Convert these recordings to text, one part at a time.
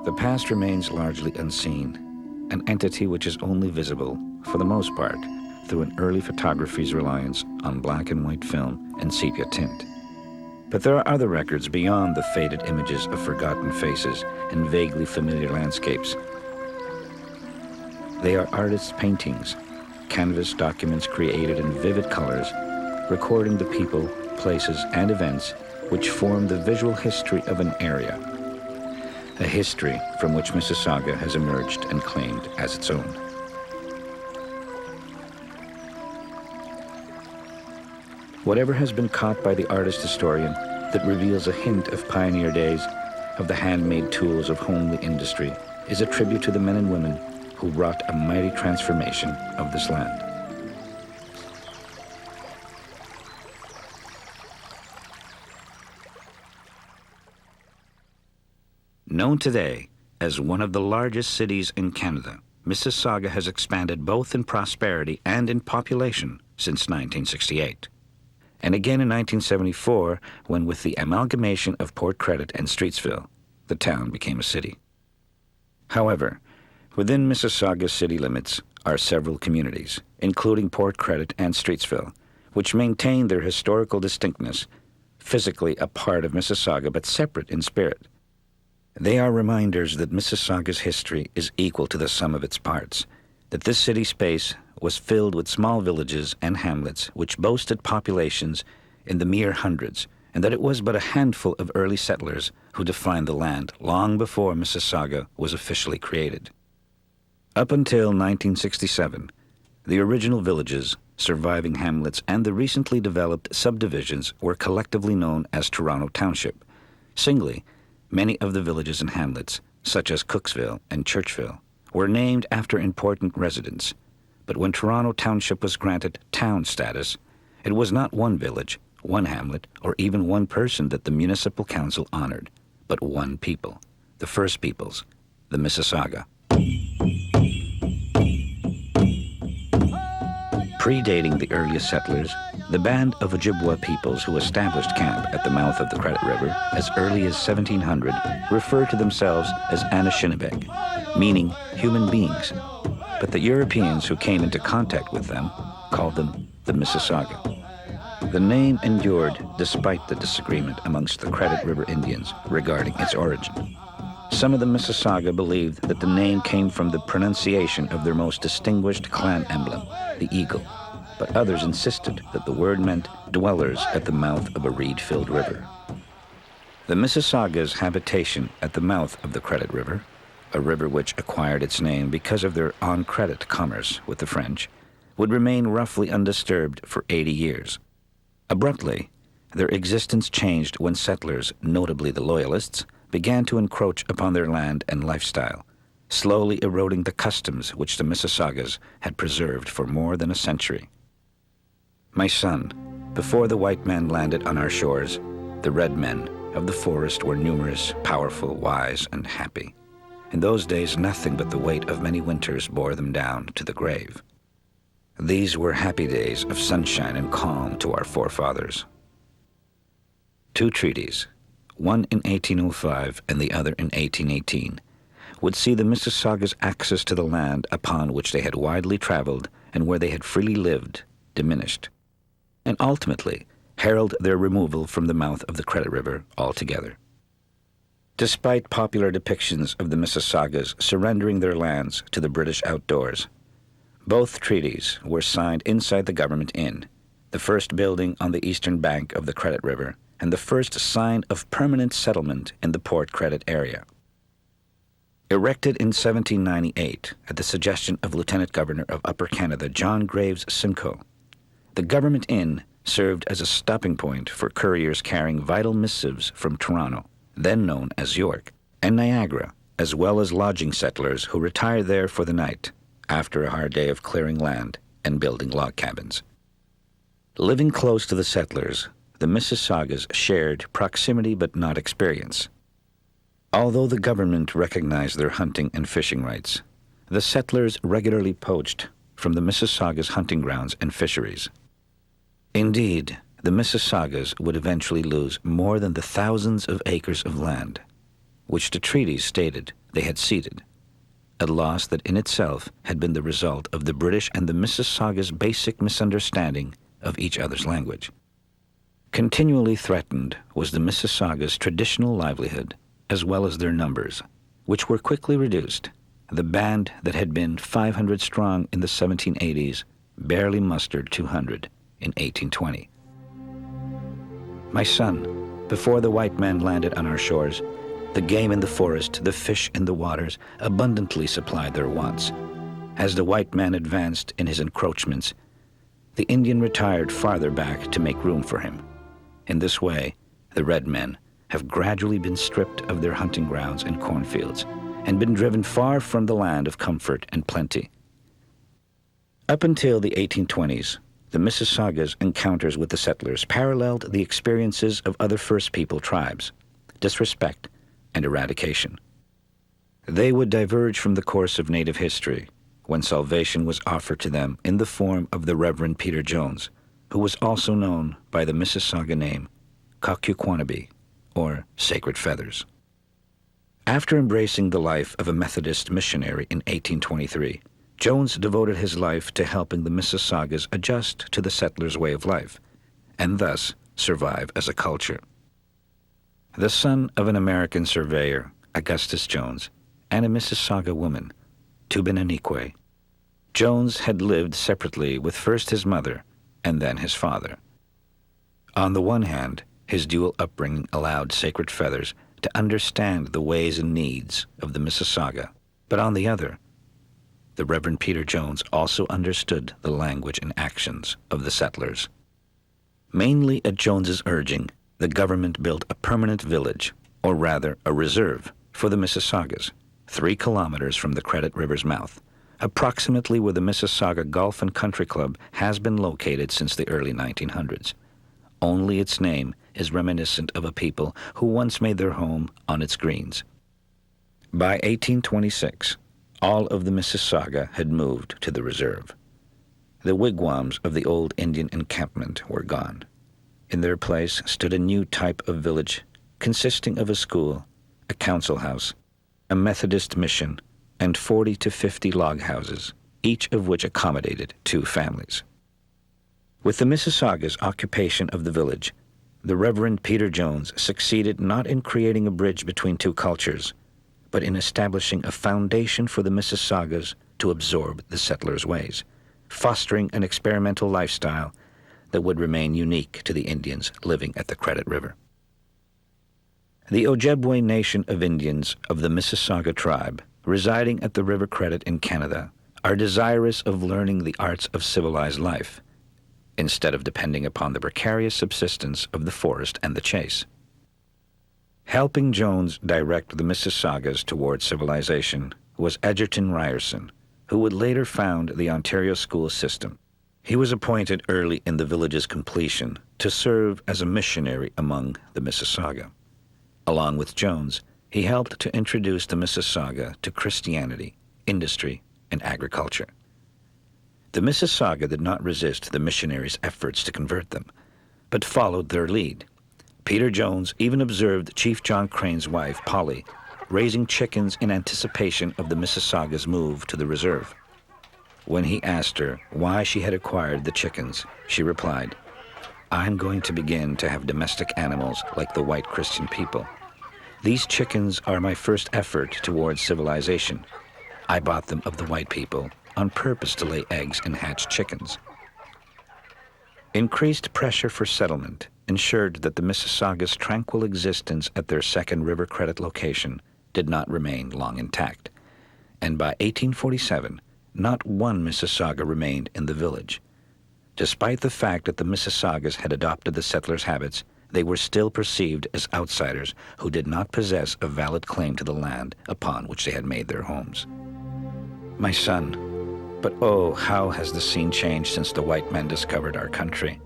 The past remains largely unseen, an entity which is only visible, for the most part, through an early photography's reliance on black and white film and sepia tint. But there are other records beyond the faded images of forgotten faces and vaguely familiar landscapes. They are artists' paintings, canvas documents created in vivid colors, recording the people, places, and events which form the visual history of an area. A history from which Mississauga has emerged and claimed as its own. Whatever has been caught by the artist historian that reveals a hint of pioneer days, of the handmade tools of homely industry, is a tribute to the men and women who wrought a mighty transformation of this land. Known today as one of the largest cities in Canada, Mississauga has expanded both in prosperity and in population since 1968. And again in 1974, when with the amalgamation of Port Credit and Streetsville, the town became a city. However, within Mississauga's city limits are several communities, including Port Credit and Streetsville, which maintain their historical distinctness, physically a part of Mississauga but separate in spirit. They are reminders that Mississauga's history is equal to the sum of its parts, that this city space was filled with small villages and hamlets which boasted populations in the mere hundreds, and that it was but a handful of early settlers who defined the land long before Mississauga was officially created. Up until 1967, the original villages, surviving hamlets, and the recently developed subdivisions were collectively known as Toronto Township. Singly, many of the villages and hamlets, such as Cooksville and Churchville, were named after important residents. But when Toronto Township was granted town status, it was not one village, one hamlet, or even one person that the municipal council honored, but one people, the First Peoples, the Mississauga. Predating the earliest settlers, the band of Ojibwa peoples who established camp at the mouth of the Credit River as early as 1700 referred to themselves as Anishinabeg, meaning human beings. But the Europeans who came into contact with them called them the Mississauga. The name endured despite the disagreement amongst the Credit River Indians regarding its origin. Some of the Mississauga believed that the name came from the pronunciation of their most distinguished clan emblem, the eagle, but others insisted that the word meant dwellers at the mouth of a reed-filled river. The Mississauga's habitation at the mouth of the Credit River, a river which acquired its name because of their on-credit commerce with the French, would remain roughly undisturbed for 80 years. Abruptly, their existence changed when settlers, notably the Loyalists, began to encroach upon their land and lifestyle, slowly eroding the customs which the Mississaugas had preserved for more than a century. My son, before the white man landed on our shores, the red men of the forest were numerous, powerful, wise, and happy. In those days, nothing but the weight of many winters bore them down to the grave. These were happy days of sunshine and calm to our forefathers. Two treaties, one in 1805 and the other in 1818, would see the Mississaugas' access to the land upon which they had widely traveled and where they had freely lived diminished, and ultimately herald their removal from the mouth of the Credit River altogether. Despite popular depictions of the Mississaugas surrendering their lands to the British outdoors, both treaties were signed inside the Government Inn, the first building on the eastern bank of the Credit River, and the first sign of permanent settlement in the Port Credit area. Erected in 1798 at the suggestion of Lieutenant Governor of Upper Canada John Graves Simcoe, the Government Inn served as a stopping point for couriers carrying vital missives from Toronto, then known as York, and Niagara, as well as lodging settlers who retired there for the night after a hard day of clearing land and building log cabins. Living close to the settlers, the Mississaugas shared proximity but not experience. Although the government recognized their hunting and fishing rights, the settlers regularly poached from the Mississaugas' hunting grounds and fisheries. Indeed, the Mississaugas would eventually lose more than the thousands of acres of land. which the treaties stated they had ceded, a loss that in itself had been the result of the British and the Mississaugas' basic misunderstanding of each other's language. Continually threatened was the Mississaugas' traditional livelihood, as well as their numbers, which were quickly reduced. The band that had been 500 strong in the 1780s barely mustered 200 in 1820. My son, before the white men landed on our shores, the game in the forest, the fish in the waters abundantly supplied their wants. As the white man advanced in his encroachments, the Indian retired farther back to make room for him. In this way, the red men have gradually been stripped of their hunting grounds and cornfields and been driven far from the land of comfort and plenty. Up until the 1820s, the Mississaugas' encounters with the settlers paralleled the experiences of other First People tribes: disrespect and eradication. They would diverge from the course of Native history when salvation was offered to them in the form of the Reverend Peter Jones, who was also known by the Mississauga name Kakuquanabe, or Sacred Feathers. After embracing the life of a Methodist missionary in 1823, Jones devoted his life to helping the Mississaugas adjust to the settlers' way of life, and thus survive as a culture. The son of an American surveyor, Augustus Jones, and a Mississauga woman, Tubenanique, Jones had lived separately with first his mother and then his father. On the one hand, his dual upbringing allowed Sacred Feathers to understand the ways and needs of the Mississauga, but on the other, the Reverend Peter Jones also understood the language and actions of the settlers. Mainly at Jones's urging, the government built a permanent village, or rather a reserve, for the Mississaugas, 3 kilometers from the Credit River's mouth, approximately where the Mississauga Golf and Country Club has been located since the early 1900s. Only its name is reminiscent of a people who once made their home on its greens. By 1826, all of the Mississauga had moved to the reserve. The wigwams of the old Indian encampment were gone. In their place stood a new type of village consisting of a school, a council house, a Methodist mission, and 40 to 50 log houses, each of which accommodated 2 families. With the Mississaugas' occupation of the village, the Reverend Peter Jones succeeded not in creating a bridge between 2 cultures, but in establishing a foundation for the Mississaugas to absorb the settlers' ways, fostering an experimental lifestyle that would remain unique to the Indians living at the Credit River. The Ojibwe Nation of Indians of the Mississauga tribe, residing at the River Credit in Canada, are desirous of learning the arts of civilized life, instead of depending upon the precarious subsistence of the forest and the chase. Helping Jones direct the Mississaugas toward civilization was Egerton Ryerson, who would later found the Ontario school system. He was appointed early in the village's completion to serve as a missionary among the Mississauga. Along with Jones, he helped to introduce the Mississauga to Christianity, industry, and agriculture. The Mississauga did not resist the missionaries' efforts to convert them, but followed their lead. Peter Jones even observed Chief John Crane's wife, Polly, raising chickens in anticipation of the Mississauga's move to the reserve. When he asked her why she had acquired the chickens, she replied, "I'm going to begin to have domestic animals like the white Christian people. These chickens are my first effort towards civilization. I bought them of the white people on purpose to lay eggs and hatch chickens." Increased pressure for settlement ensured that the Mississaugas' tranquil existence at their second River Credit location did not remain long intact, and by 1847, not one Mississauga remained in the village. Despite the fact that the Mississaugas had adopted the settlers' habits, they were still perceived as outsiders who did not possess a valid claim to the land upon which they had made their homes. My son, but oh, how has the scene changed since the white men discovered our country?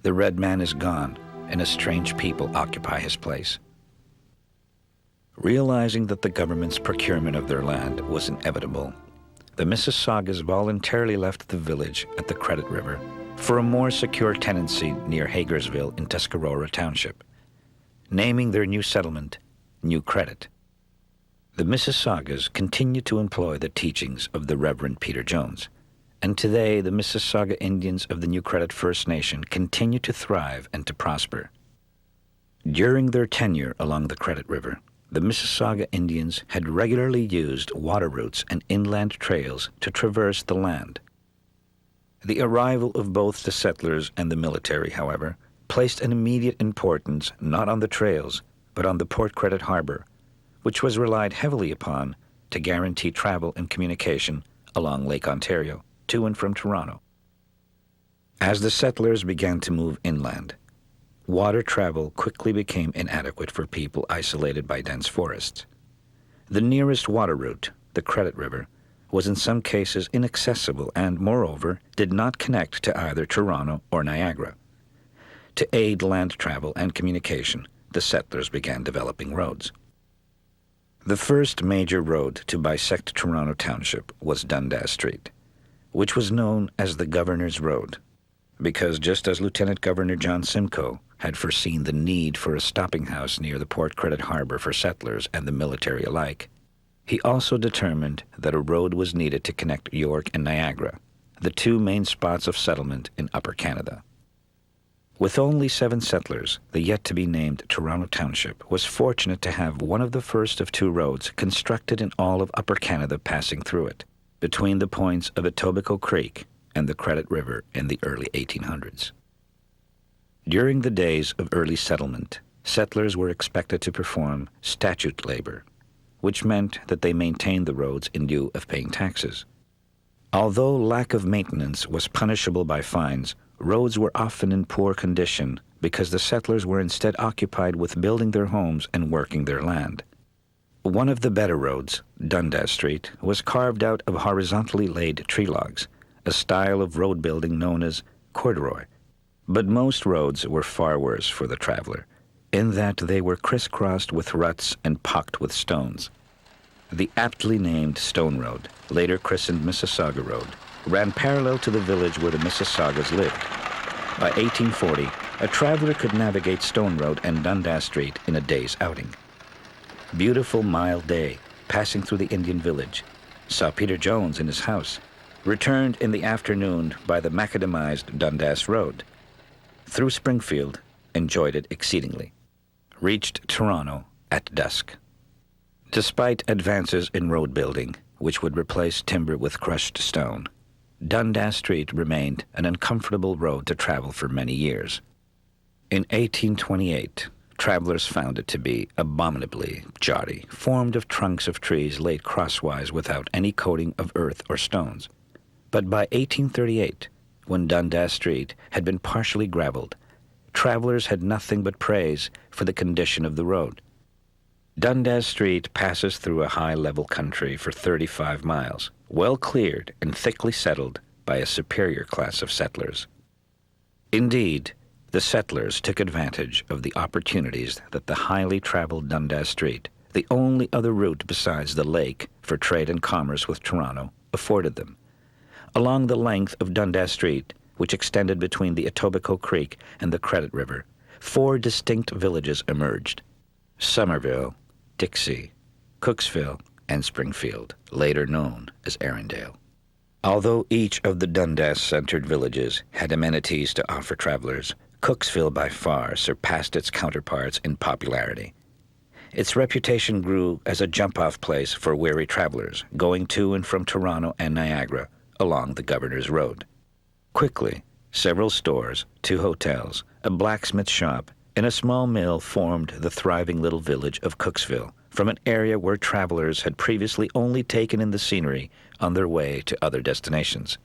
The red man is gone, and a strange people occupy his place. Realizing that the government's procurement of their land was inevitable, the Mississaugas voluntarily left the village at the Credit River for a more secure tenancy near Hagersville in Tuscarora Township, naming their new settlement New Credit, The Mississaugas continued to employ the teachings of the Reverend Peter Jones, and today the Mississauga Indians of the New Credit First Nation continue to thrive and to prosper. During their tenure along the Credit River, the Mississauga Indians had regularly used water routes and inland trails to traverse the land. The arrival of both the settlers and the military, however, placed an immediate importance not on the trails, but on the Port Credit Harbor, which was relied heavily upon to guarantee travel and communication along Lake Ontario to and from Toronto. As the settlers began to move inland, water travel quickly became inadequate for people isolated by dense forests. The nearest water route, the Credit River, was in some cases inaccessible and, moreover, did not connect to either Toronto or Niagara. To aid land travel and communication, the settlers began developing roads. The first major road to bisect Toronto Township was Dundas Street, which was known as the Governor's Road, because just as Lieutenant Governor John Simcoe had foreseen the need for a stopping house near the Port Credit Harbor for settlers and the military alike, he also determined that a road was needed to connect York and Niagara, the two main spots of settlement in Upper Canada. With only 7 settlers, the yet-to-be-named Toronto Township was fortunate to have one of the first of 2 roads constructed in all of Upper Canada passing through it, between the points of Etobicoke Creek and the Credit River in the early 1800s. During the days of early settlement, settlers were expected to perform statute labor, which meant that they maintained the roads in lieu of paying taxes. Although lack of maintenance was punishable by fines, roads were often in poor condition because the settlers were instead occupied with building their homes and working their land. One of the better roads, Dundas Street, was carved out of horizontally laid tree logs, a style of road building known as corduroy. But most roads were far worse for the traveler, in that they were crisscrossed with ruts and pocked with stones. The aptly named Stone Road, later christened Mississauga Road, ran parallel to the village where the Mississaugas lived. By 1840, a traveler could navigate Stone Road and Dundas Street in a day's outing. Beautiful mild day, passing through the Indian village, saw Peter Jones in his house, returned in the afternoon by the macadamized Dundas Road. Through Springfield, enjoyed it exceedingly. Reached Toronto at dusk. Despite advances in road building, which would replace timber with crushed stone, Dundas Street remained an uncomfortable road to travel for many years. In 1828, travelers found it to be abominably jotty, formed of trunks of trees laid crosswise without any coating of earth or stones. But by 1838, when Dundas Street had been partially graveled, travelers had nothing but praise for the condition of the road. Dundas Street passes through a high-level country for 35 miles, well cleared and thickly settled by a superior class of settlers. Indeed, the settlers took advantage of the opportunities that the highly traveled Dundas Street, the only other route besides the lake for trade and commerce with Toronto, afforded them. Along the length of Dundas Street, which extended between the Etobicoke Creek and the Credit River, 4 distinct villages emerged: Somerville, Dixie, Cooksville, and Springfield, later known as Arundel. Although each of the Dundas-centered villages had amenities to offer travelers, Cooksville by far surpassed its counterparts in popularity. Its reputation grew as a jump-off place for weary travelers going to and from Toronto and Niagara along the Governor's Road. Quickly, several stores, 2 hotels, a blacksmith shop, and a small mill formed the thriving little village of Cooksville, from an area where travelers had previously only taken in the scenery on their way to other destinations.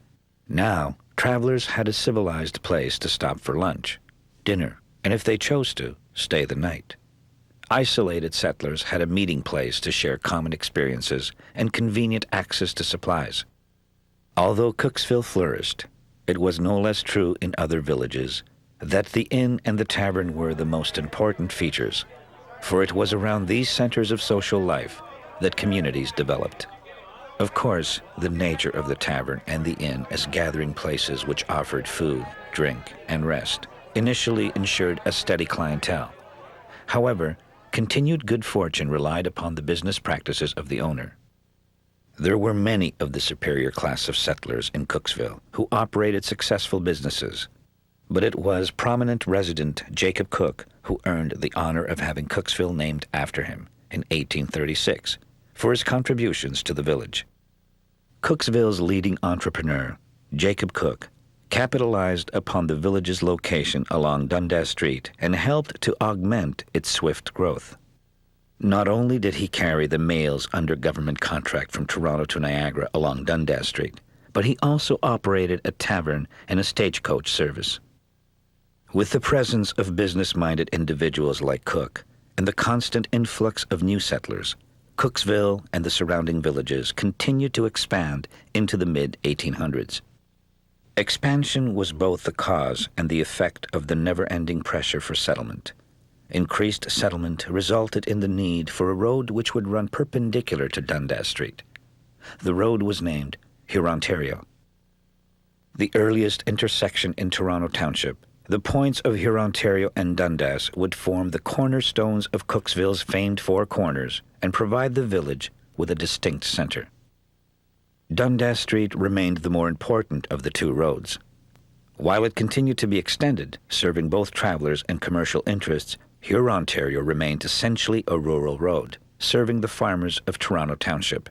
Now, travelers had a civilized place to stop for lunch, dinner, and if they chose to, stay the night. Isolated settlers had a meeting place to share common experiences and convenient access to supplies. Although Cooksville flourished, it was no less true in other villages that the inn and the tavern were the most important features, for it was around these centers of social life that communities developed. Of course, the nature of the tavern and the inn as gathering places which offered food, drink, and rest initially ensured a steady clientele. However, Continued good fortune relied upon the business practices of the owner. There were many of the superior class of settlers in Cooksville who operated successful businesses, but it was prominent resident Jacob Cook who earned the honor of having Cooksville named after him in 1836 for his contributions to the village. Cooksville's leading entrepreneur, Jacob Cook, capitalized upon the village's location along Dundas Street and helped to augment its swift growth. Not only did he carry the mails under government contract from Toronto to Niagara along Dundas Street, but he also operated a tavern and a stagecoach service. With the presence of business-minded individuals like Cook and the constant influx of new settlers, Cooksville and the surrounding villages continued to expand into the mid-1800s. Expansion was both the cause and the effect of the never-ending pressure for settlement. Increased settlement resulted in the need for a road which would run perpendicular to Dundas Street. The road was named Hurontario. The earliest intersection in Toronto Township, the points of Hurontario and Dundas would form the cornerstones of Cooksville's famed Four Corners and provide the village with a distinct center. Dundas Street remained the more important of the two roads. While it continued to be extended, serving both travelers and commercial interests, Hurontario remained essentially a rural road, serving the farmers of Toronto Township.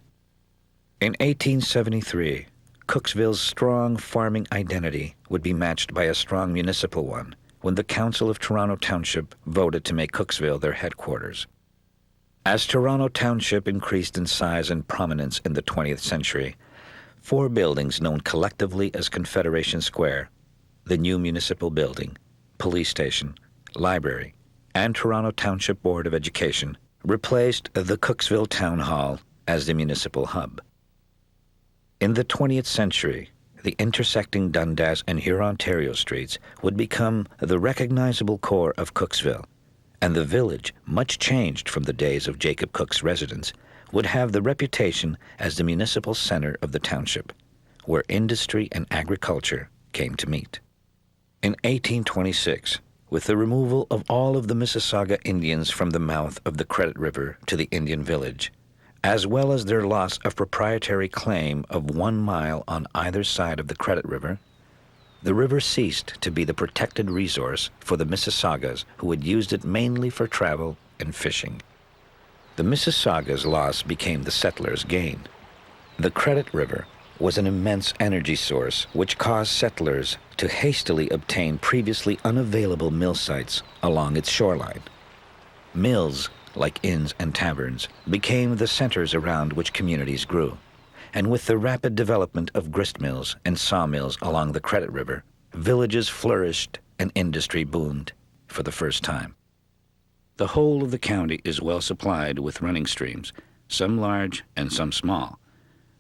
In 1873, Cooksville's strong farming identity would be matched by a strong municipal one when the Council of Toronto Township voted to make Cooksville their headquarters. As Toronto Township increased in size and prominence in the 20th century, four buildings known collectively as Confederation Square, the new municipal building, police station, library, and Toronto Township Board of Education, replaced the Cooksville Town Hall as the municipal hub. In the 20th century, the intersecting Dundas and Hurontario streets would become the recognizable core of Cooksville, and the village, much changed from the days of Jacob Cook's residence, would have the reputation as the municipal center of the township, where industry and agriculture came to meet. In 1826, with the removal of all of the Mississauga Indians from the mouth of the Credit River to the Indian village, as well as their loss of proprietary claim of 1 mile on either side of the Credit River, the river ceased to be the protected resource for the Mississaugas who had used it mainly for travel and fishing. The Mississaugas' loss became the settlers' gain. The Credit River was an immense energy source which caused settlers to hastily obtain previously unavailable mill sites along its shoreline. Mills, like inns and taverns, became the centers around which communities grew, and with the rapid development of grist mills and sawmills along the Credit River, villages flourished and industry boomed for the first time. The whole of the county is well supplied with running streams, some large and some small.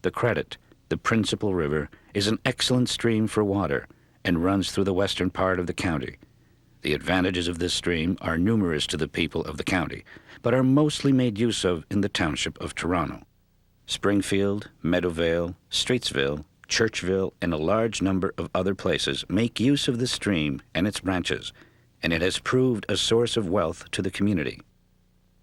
The Credit, the principal river, is an excellent stream for water and runs through the western part of the county. The advantages of this stream are numerous to the people of the county, but are mostly made use of in the township of Toronto. Springfield, Meadowvale, Streetsville, Churchville, and a large number of other places make use of the stream and its branches, and it has proved a source of wealth to the community.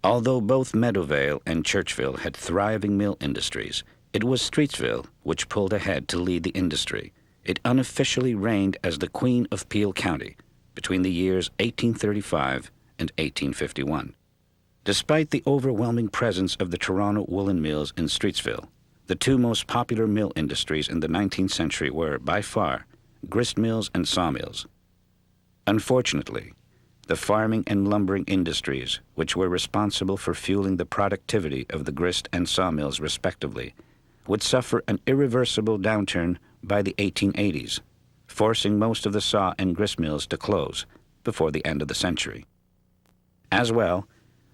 Although both Meadowvale and Churchville had thriving mill industries, it was Streetsville which pulled ahead to lead the industry. It unofficially reigned as the Queen of Peel County between the years 1835 and 1851. Despite the overwhelming presence of the Toronto woolen mills in Streetsville, the two most popular mill industries in the 19th century were, by far, grist mills and sawmills. Unfortunately, the farming and lumbering industries, which were responsible for fueling the productivity of the grist and sawmills respectively, would suffer an irreversible downturn by the 1880s, forcing most of the saw and grist mills to close before the end of the century. As well,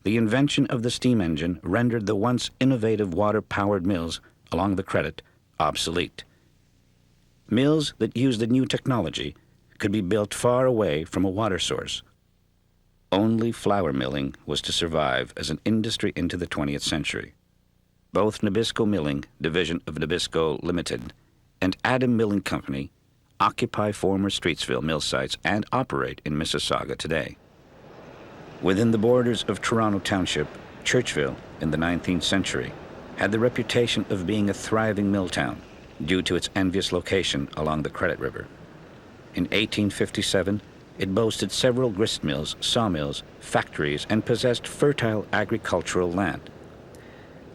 the invention of the steam engine rendered the once innovative water-powered mills along the Credit obsolete. Mills that used the new technology could be built far away from a water source. Only flour milling was to survive as an industry into the 20th century. Both Nabisco Milling, division of Nabisco Limited, and Adam Milling Company occupy former Streetsville mill sites and operate in Mississauga today. Within the borders of Toronto Township, Churchville, in the 19th century, had the reputation of being a thriving mill town due to its envious location along the Credit River. In 1857, it boasted several grist mills, sawmills, factories, and possessed fertile agricultural land.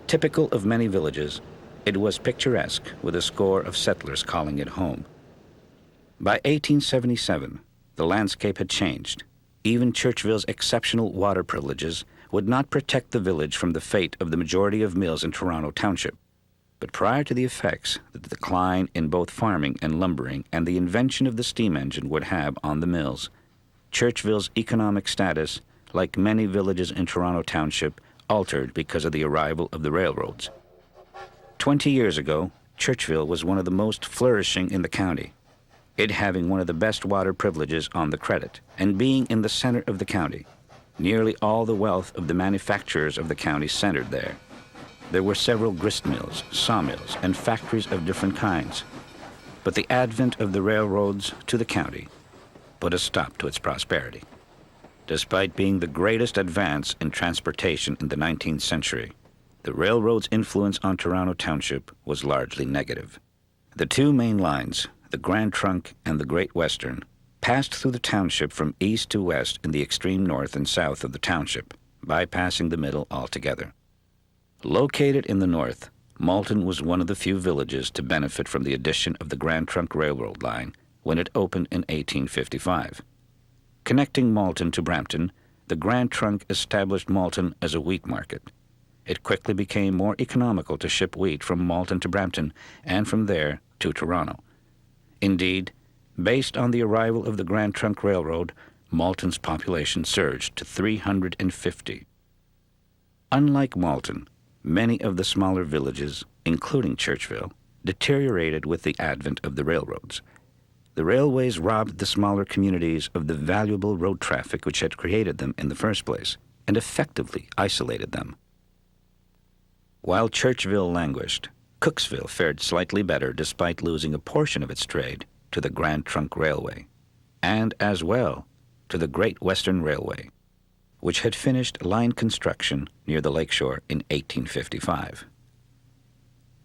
Typical of many villages, it was picturesque with a score of settlers calling it home. By 1877, the landscape had changed. Even Churchville's exceptional water privileges would not protect the village from the fate of the majority of mills in Toronto Township. But prior to the effects that the decline in both farming and lumbering and the invention of the steam engine would have on the mills, Churchville's economic status, like many villages in Toronto Township, altered because of the arrival of the railroads. 20 years ago, Churchville was one of the most flourishing in the county, it having one of the best water privileges on the Credit, and being in the center of the county. Nearly all the wealth of the manufacturers of the county centered there. There were several grist mills, sawmills, and factories of different kinds. But the advent of the railroads to the county put a stop to its prosperity. Despite being the greatest advance in transportation in the 19th century, the railroad's influence on Toronto Township was largely negative. The two main lines, the Grand Trunk and the Great Western, passed through the township from east to west in the extreme north and south of the township, bypassing the middle altogether. Located in the north, Malton was one of the few villages to benefit from the addition of the Grand Trunk Railroad line when it opened in 1855. Connecting Malton to Brampton, the Grand Trunk established Malton as a wheat market. It quickly became more economical to ship wheat from Malton to Brampton and from there to Toronto. Indeed, based on the arrival of the Grand Trunk Railroad, Malton's population surged to 350. Unlike Malton, many of the smaller villages, including Churchville, deteriorated with the advent of the railroads. The railways robbed the smaller communities of the valuable road traffic which had created them in the first place, and effectively isolated them. While Churchville languished, Cooksville fared slightly better despite losing a portion of its trade to the Grand Trunk Railway, and as well to the Great Western Railway, which had finished line construction near the lakeshore in 1855.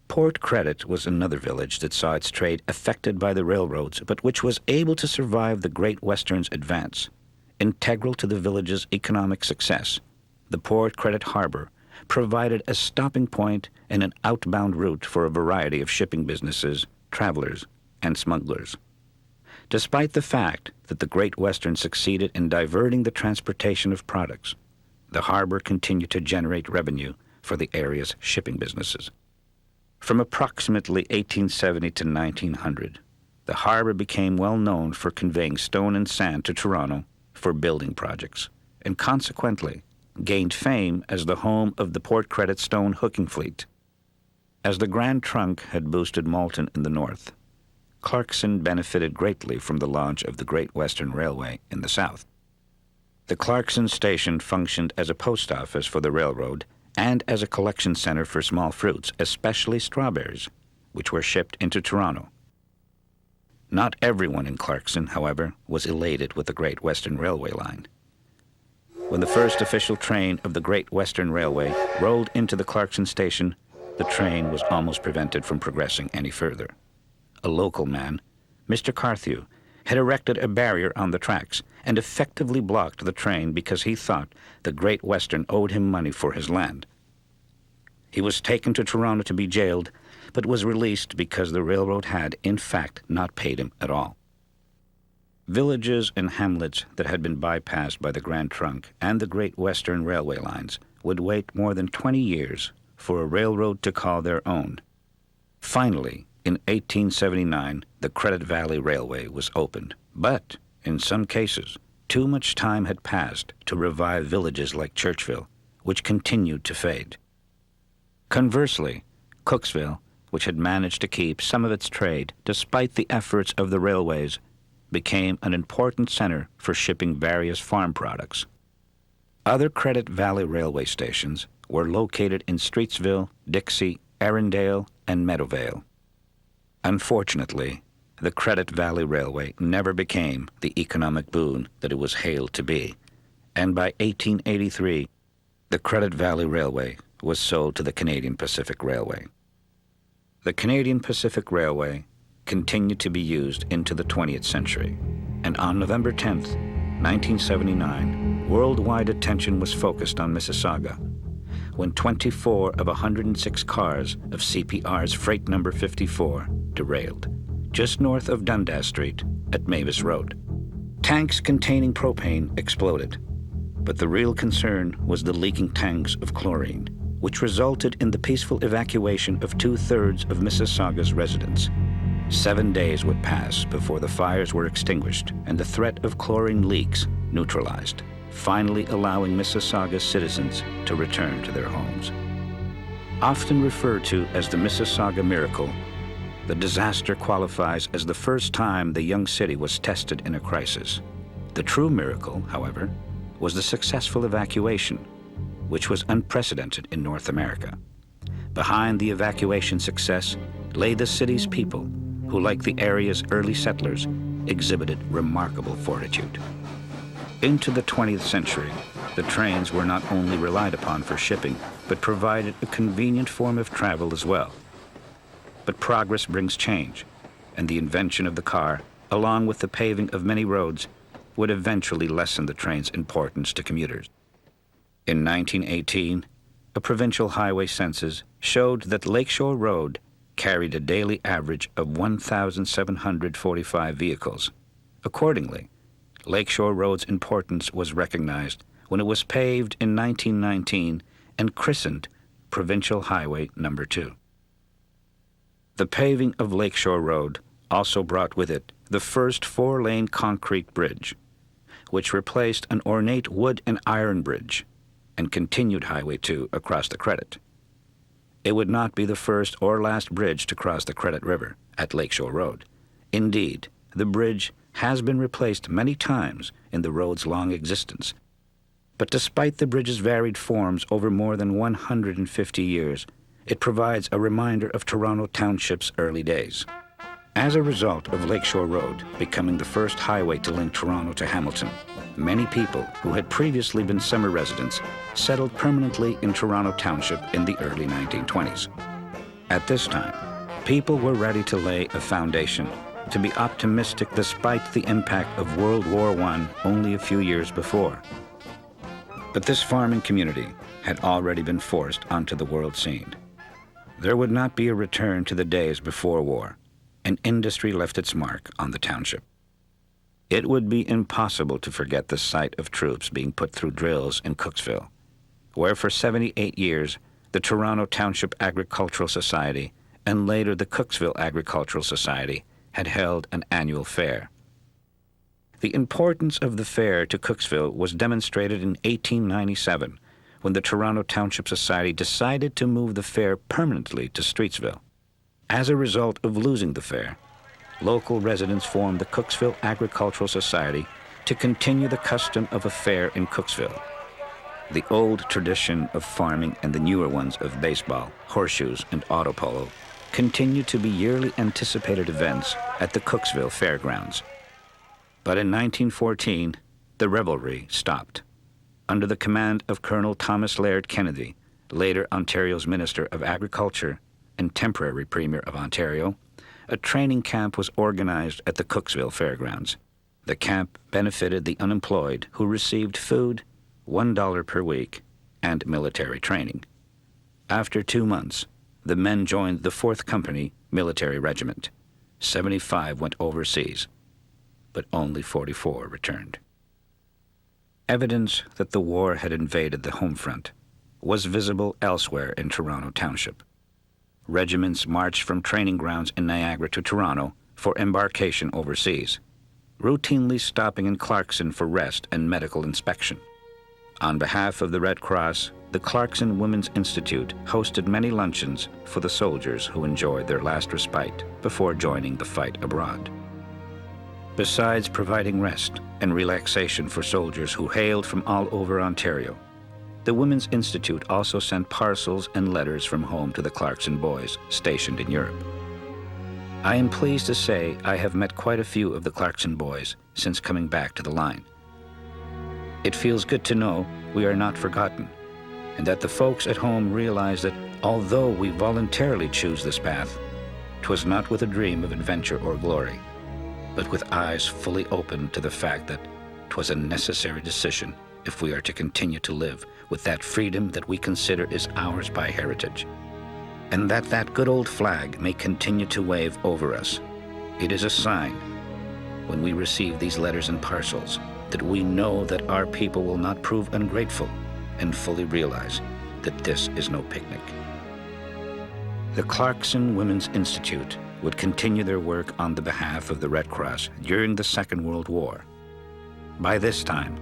Port Credit was another village that saw its trade affected by the railroads, but which was able to survive the Great Western's advance. Integral to the village's economic success, the Port Credit Harbor provided a stopping point and an outbound route for a variety of shipping businesses, travelers, and smugglers. Despite the fact that the Great Western succeeded in diverting the transportation of products, the harbor continued to generate revenue for the area's shipping businesses. From approximately 1870 to 1900, the harbor became well known for conveying stone and sand to Toronto for building projects, and consequently gained fame as the home of the Port Credit stone hooking fleet. As the Grand Trunk had boosted Malton in the north, Clarkson benefited greatly from the launch of the Great Western Railway in the south. The Clarkson station functioned as a post office for the railroad and as a collection center for small fruits, especially strawberries, which were shipped into Toronto. Not everyone in Clarkson, however, was elated with the Great Western Railway line. When the first official train of the Great Western Railway rolled into the Clarkson station, the train was almost prevented from progressing any further. A local man, Mr. Carthew, had erected a barrier on the tracks and effectively blocked the train because he thought the Great Western owed him money for his land. He was taken to Toronto to be jailed, but was released because the railroad had, in fact, not paid him at all. Villages and hamlets that had been bypassed by the Grand Trunk and the Great Western Railway lines would wait more than 20 years for a railroad to call their own. Finally, in 1879, the Credit Valley Railway was opened, but, in some cases, too much time had passed to revive villages like Churchville, which continued to fade. Conversely, Cooksville, which had managed to keep some of its trade despite the efforts of the railways, became an important center for shipping various farm products. Other Credit Valley railway stations were located in Streetsville, Dixie, Erindale, and Meadowvale. Unfortunately, the Credit Valley Railway never became the economic boon that it was hailed to be, and by 1883, the Credit Valley Railway was sold to the Canadian Pacific Railway. The Canadian Pacific Railway continued to be used into the 20th century, and on November 10th, 1979, worldwide attention was focused on Mississauga, when 24 of 106 cars of CPR's freight number 54 derailed, just north of Dundas Street at Mavis Road. Tanks containing propane exploded, but the real concern was the leaking tanks of chlorine, which resulted in the peaceful evacuation of 2/3 of Mississauga's residents. 7 days would pass before the fires were extinguished and the threat of chlorine leaks neutralized, finally allowing Mississauga's citizens to return to their homes. Often referred to as the Mississauga Miracle, the disaster qualifies as the first time the young city was tested in a crisis. The true miracle, however, was the successful evacuation, which was unprecedented in North America. Behind the evacuation success lay the city's people, who, like the area's early settlers, exhibited remarkable fortitude. Into the 20th century, the trains were not only relied upon for shipping, but provided a convenient form of travel as well. But progress brings change, and the invention of the car, along with the paving of many roads, would eventually lessen the train's importance to commuters. In 1918, a provincial highway census showed that Lakeshore Road carried a daily average of 1,745 vehicles. Accordingly, Lakeshore Road's importance was recognized when it was paved in 1919 and christened Provincial Highway Number 2. The paving of Lakeshore Road also brought with it the first 4-lane concrete bridge, which replaced an ornate wood and iron bridge and continued Highway 2 across the Credit. It would not be the first or last bridge to cross the Credit River at Lakeshore Road. Indeed, the bridge has been replaced many times in the road's long existence. But despite the bridge's varied forms over more than 150 years, it provides a reminder of Toronto Township's early days. As a result of Lakeshore Road becoming the first highway to link Toronto to Hamilton, many people who had previously been summer residents settled permanently in Toronto Township in the early 1920s. At this time, people were ready to lay a foundation to be optimistic despite the impact of World War I only a few years before. But this farming community had already been forced onto the world scene. There would not be a return to the days before war, and industry left its mark on the township. It would be impossible to forget the sight of troops being put through drills in Cooksville, where for 78 years the Toronto Township Agricultural Society and later the Cooksville Agricultural Society had held an annual fair. The importance of the fair to Cooksville was demonstrated in 1897 when the Toronto Township Society decided to move the fair permanently to Streetsville. As a result of losing the fair, local residents formed the Cooksville Agricultural Society to continue the custom of a fair in Cooksville. The old tradition of farming and the newer ones of baseball, horseshoes, and auto polo continue to be yearly anticipated events at the Cooksville Fairgrounds. But in 1914, the revelry stopped. Under the command of Colonel Thomas Laird Kennedy, later Ontario's Minister of Agriculture and temporary Premier of Ontario, a training camp was organized at the Cooksville Fairgrounds. The camp benefited the unemployed who received food, $1 per week, and military training. After 2 months, the men joined the 4th Company Military Regiment. 75 went overseas, but only 44 returned. Evidence that the war had invaded the home front was visible elsewhere in Toronto Township. Regiments marched from training grounds in Niagara to Toronto for embarkation overseas, routinely stopping in Clarkson for rest and medical inspection. On behalf of the Red Cross, the Clarkson Women's Institute hosted many luncheons for the soldiers who enjoyed their last respite before joining the fight abroad. Besides providing rest and relaxation for soldiers who hailed from all over Ontario, the Women's Institute also sent parcels and letters from home to the Clarkson boys stationed in Europe. I am pleased to say I have met quite a few of the Clarkson boys since coming back to the line. It feels good to know we are not forgotten, and that the folks at home realize that although we voluntarily choose this path, 'twas not with a dream of adventure or glory, but with eyes fully open to the fact that 'twas a necessary decision if we are to continue to live with that freedom that we consider is ours by heritage, and that that good old flag may continue to wave over us. It is a sign, when we receive these letters and parcels, that we know that our people will not prove ungrateful and fully realize that this is no picnic. The Clarkson Women's Institute would continue their work on the behalf of the Red Cross during the Second World War. By this time,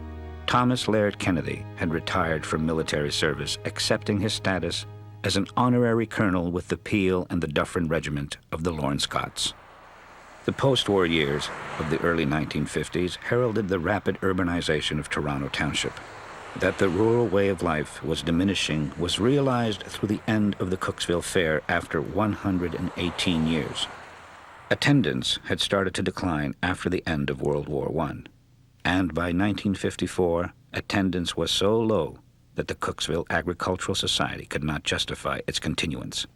Thomas Laird Kennedy had retired from military service, accepting his status as an honorary colonel with the Peel and the Dufferin Regiment of the Lorne Scots. The post-war years of the early 1950s heralded the rapid urbanization of Toronto Township. That the rural way of life was diminishing was realized through the end of the Cooksville Fair after 118 years. Attendance had started to decline after the end of World War I, and by 1954, attendance was so low that the Cooksville Agricultural Society could not justify its continuance.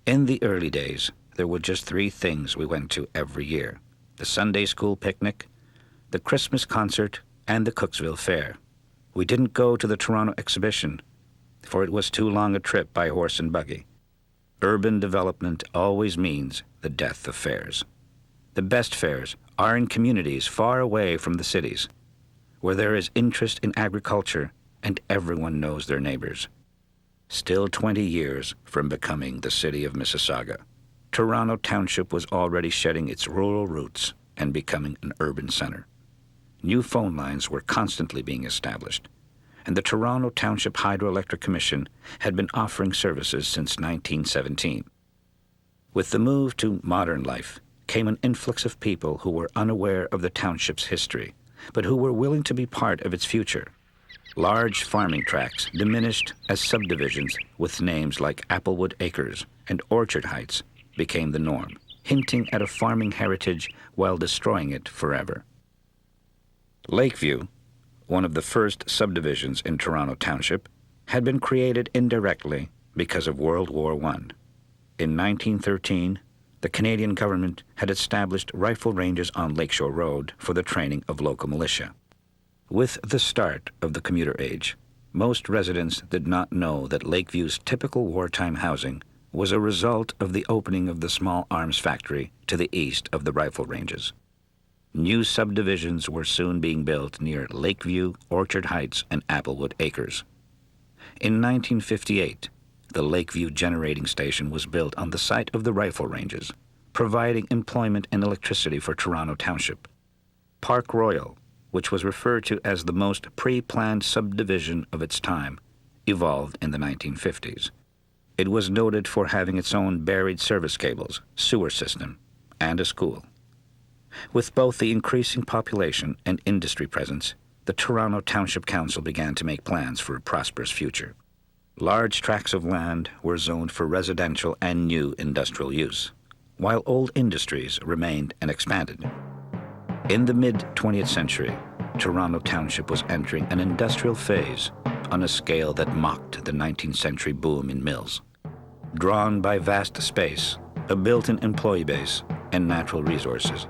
In the early days, there were just 3 things we went to every year: the Sunday school picnic, the Christmas concert, and the Cooksville Fair. We didn't go to the Toronto exhibition, for it was too long a trip by horse and buggy. Urban development always means the death of fairs. The best fairs are in communities far away from the cities, where there is interest in agriculture and everyone knows their neighbors. Still 20 years from becoming the city of Mississauga, Toronto Township was already shedding its rural roots and becoming an urban center. New phone lines were constantly being established, and the Toronto Township Hydroelectric Commission had been offering services since 1917. With the move to modern life came an influx of people who were unaware of the township's history, but who were willing to be part of its future. Large farming tracts diminished as subdivisions with names like Applewood Acres and Orchard Heights became the norm, hinting at a farming heritage while destroying it forever. Lakeview, one of the first subdivisions in Toronto Township, had been created indirectly because of World War I. In 1913, the Canadian government had established rifle ranges on Lakeshore Road for the training of local militia. With the start of the commuter age, most residents did not know that Lakeview's typical wartime housing was a result of the opening of the small arms factory to the east of the rifle ranges. New subdivisions were soon being built near Lakeview, Orchard Heights, and Applewood Acres. In 1958, the Lakeview Generating Station was built on the site of the rifle ranges, providing employment and electricity for Toronto Township. Park Royal, which was referred to as the most pre-planned subdivision of its time, evolved in the 1950s. It was noted for having its own buried service cables, sewer system, and a school. With both the increasing population and industry presence, the Toronto Township Council began to make plans for a prosperous future. Large tracts of land were zoned for residential and new industrial use, while old industries remained and expanded. In the mid-20th century, Toronto Township was entering an industrial phase on a scale that mocked the 19th century boom in mills. Drawn by vast space, a built-in employee base, and natural resources,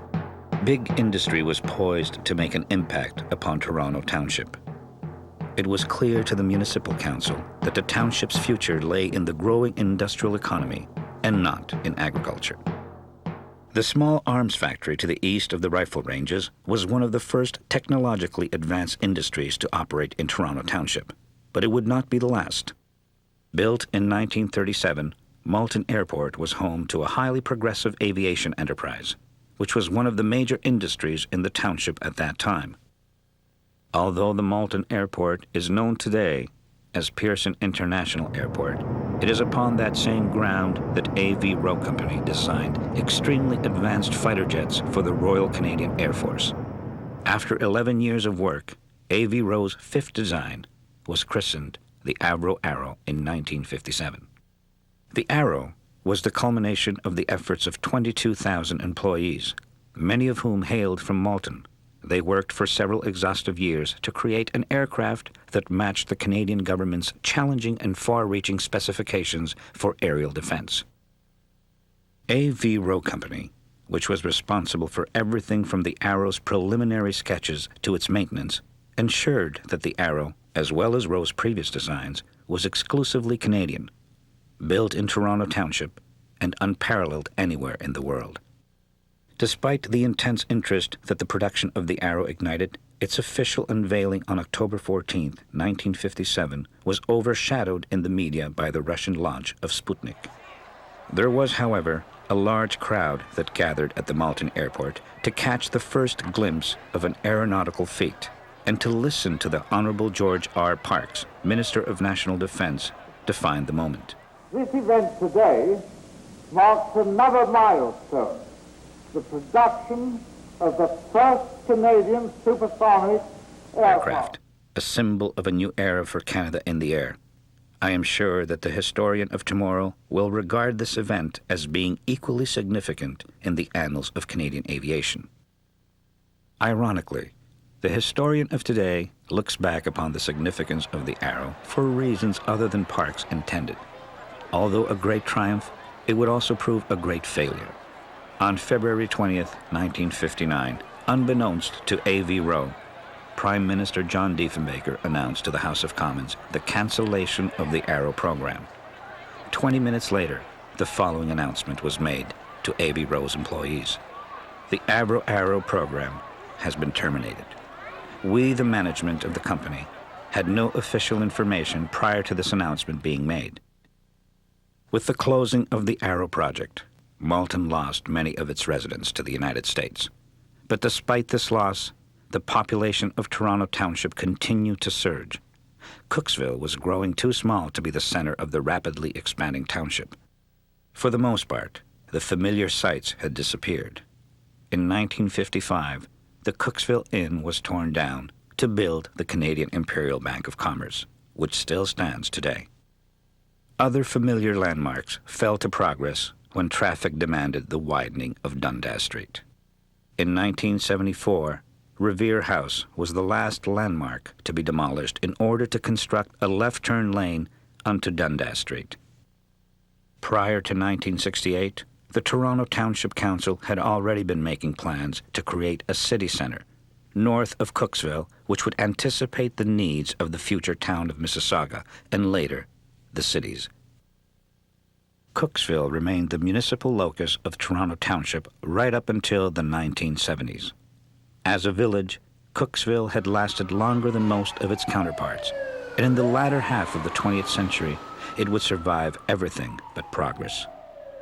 big industry was poised to make an impact upon Toronto Township. It was clear to the municipal council that the township's future lay in the growing industrial economy and not in agriculture. The small arms factory to the east of the rifle ranges was one of the first technologically advanced industries to operate in Toronto Township, but it would not be the last. Built in 1937, Malton Airport was home to a highly progressive aviation enterprise, which was one of the major industries in the township at that time. Although the Malton Airport is known today as Pearson International Airport, it is upon that same ground that A.V. Rowe Company designed extremely advanced fighter jets for the Royal Canadian Air Force. After 11 years of work, A.V. Rowe's fifth design was christened the Avro Arrow in 1957. The Arrow was the culmination of the efforts of 22,000 employees, many of whom hailed from Malton, they worked for several exhaustive years to create an aircraft that matched the Canadian government's challenging and far-reaching specifications for aerial defense. A.V. Rowe Company, which was responsible for everything from the Arrow's preliminary sketches to its maintenance, ensured that the Arrow, as well as Rowe's previous designs, was exclusively Canadian, built in Toronto Township, and unparalleled anywhere in the world. Despite the intense interest that the production of the Arrow ignited, its official unveiling on October 14, 1957, was overshadowed in the media by the Russian launch of Sputnik. There was, however, a large crowd that gathered at the Malton airport to catch the first glimpse of an aeronautical feat and to listen to the Honorable George R. Parks, Minister of National Defense, define the moment. This event today marks another milestone, the production of the first Canadian supersonic aircraft, a symbol of a new era for Canada in the air. I am sure that the historian of tomorrow will regard this event as being equally significant in the annals of Canadian aviation. Ironically, the historian of today looks back upon the significance of the Arrow for reasons other than Parks intended. Although a great triumph, it would also prove a great failure. On February 20th, 1959, unbeknownst to A.V. Rowe, Prime Minister John Diefenbaker announced to the House of Commons the cancellation of the Arrow program. 20 minutes later, the following announcement was made to A.V. Rowe's employees. The Arrow program has been terminated. We, the management of the company, had no official information prior to this announcement being made. With the closing of the Arrow project, Malton lost many of its residents to the United States. But despite this loss, the population of Toronto Township continued to surge. Cooksville was growing too small to be the center of the rapidly expanding township. For the most part, the familiar sights had disappeared. In 1955, the Cooksville Inn was torn down to build the Canadian Imperial Bank of Commerce, which still stands today. Other familiar landmarks fell to progress when traffic demanded the widening of Dundas Street. In 1974, Revere House was the last landmark to be demolished in order to construct a left-turn lane onto Dundas Street. Prior to 1968, the Toronto Township Council had already been making plans to create a city centre north of Cooksville, which would anticipate the needs of the future town of Mississauga and later the cities. Cooksville remained the municipal locus of Toronto Township right up until the 1970s. As a village, Cooksville had lasted longer than most of its counterparts, and in the latter half of the 20th century, it would survive everything but progress.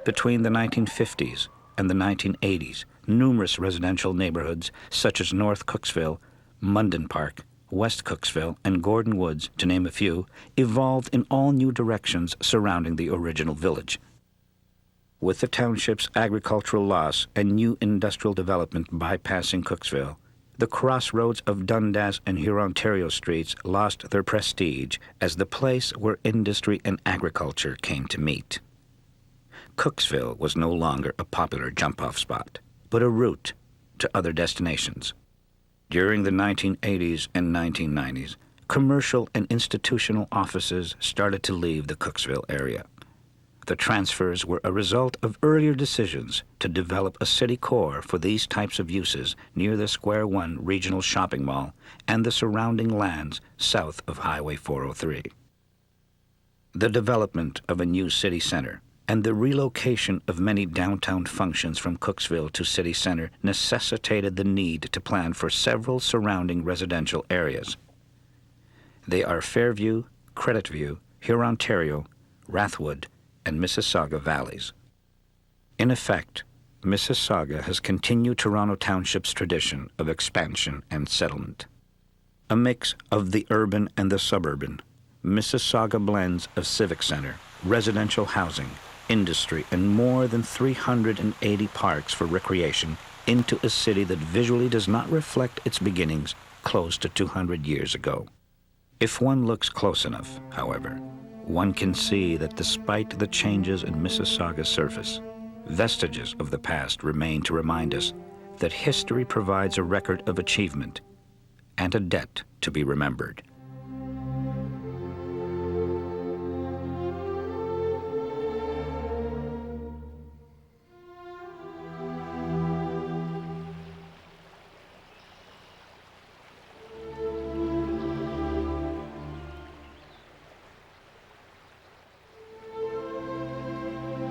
Between the 1950s and the 1980s, numerous residential neighborhoods such as North Cooksville, Munden Park, West Cooksville, and Gordon Woods, to name a few, evolved in all new directions surrounding the original village. With the township's agricultural loss and new industrial development bypassing Cooksville, the crossroads of Dundas and Hurontario streets lost their prestige as the place where industry and agriculture came to meet. Cooksville was no longer a popular jump-off spot, but a route to other destinations. During the 1980s and 1990s, commercial and institutional offices started to leave the Cooksville area. The transfers were a result of earlier decisions to develop a city core for these types of uses near the Square One Regional Shopping Mall and the surrounding lands south of Highway 403. The development of a new city center and the relocation of many downtown functions from Cooksville to city center necessitated the need to plan for several surrounding residential areas. They are Fairview, Creditview, Hurontario, Rathwood, and Mississauga valleys. In effect, Mississauga has continued Toronto Township's tradition of expansion and settlement. A mix of the urban and the suburban, Mississauga blends of civic center, residential housing, industry, and more than 380 parks for recreation into a city that visually does not reflect its beginnings close to 200 years ago. If one looks close enough, however, one can see that despite the changes in Mississauga's surface, vestiges of the past remain to remind us that history provides a record of achievement and a debt to be remembered.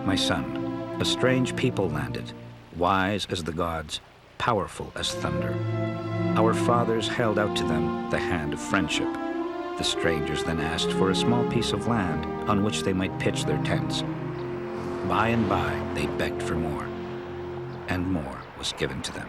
My son, a strange people landed, wise as the gods, powerful as thunder. Our fathers held out to them the hand of friendship. The strangers then asked for a small piece of land on which they might pitch their tents. By and by, they begged for more, and more was given to them.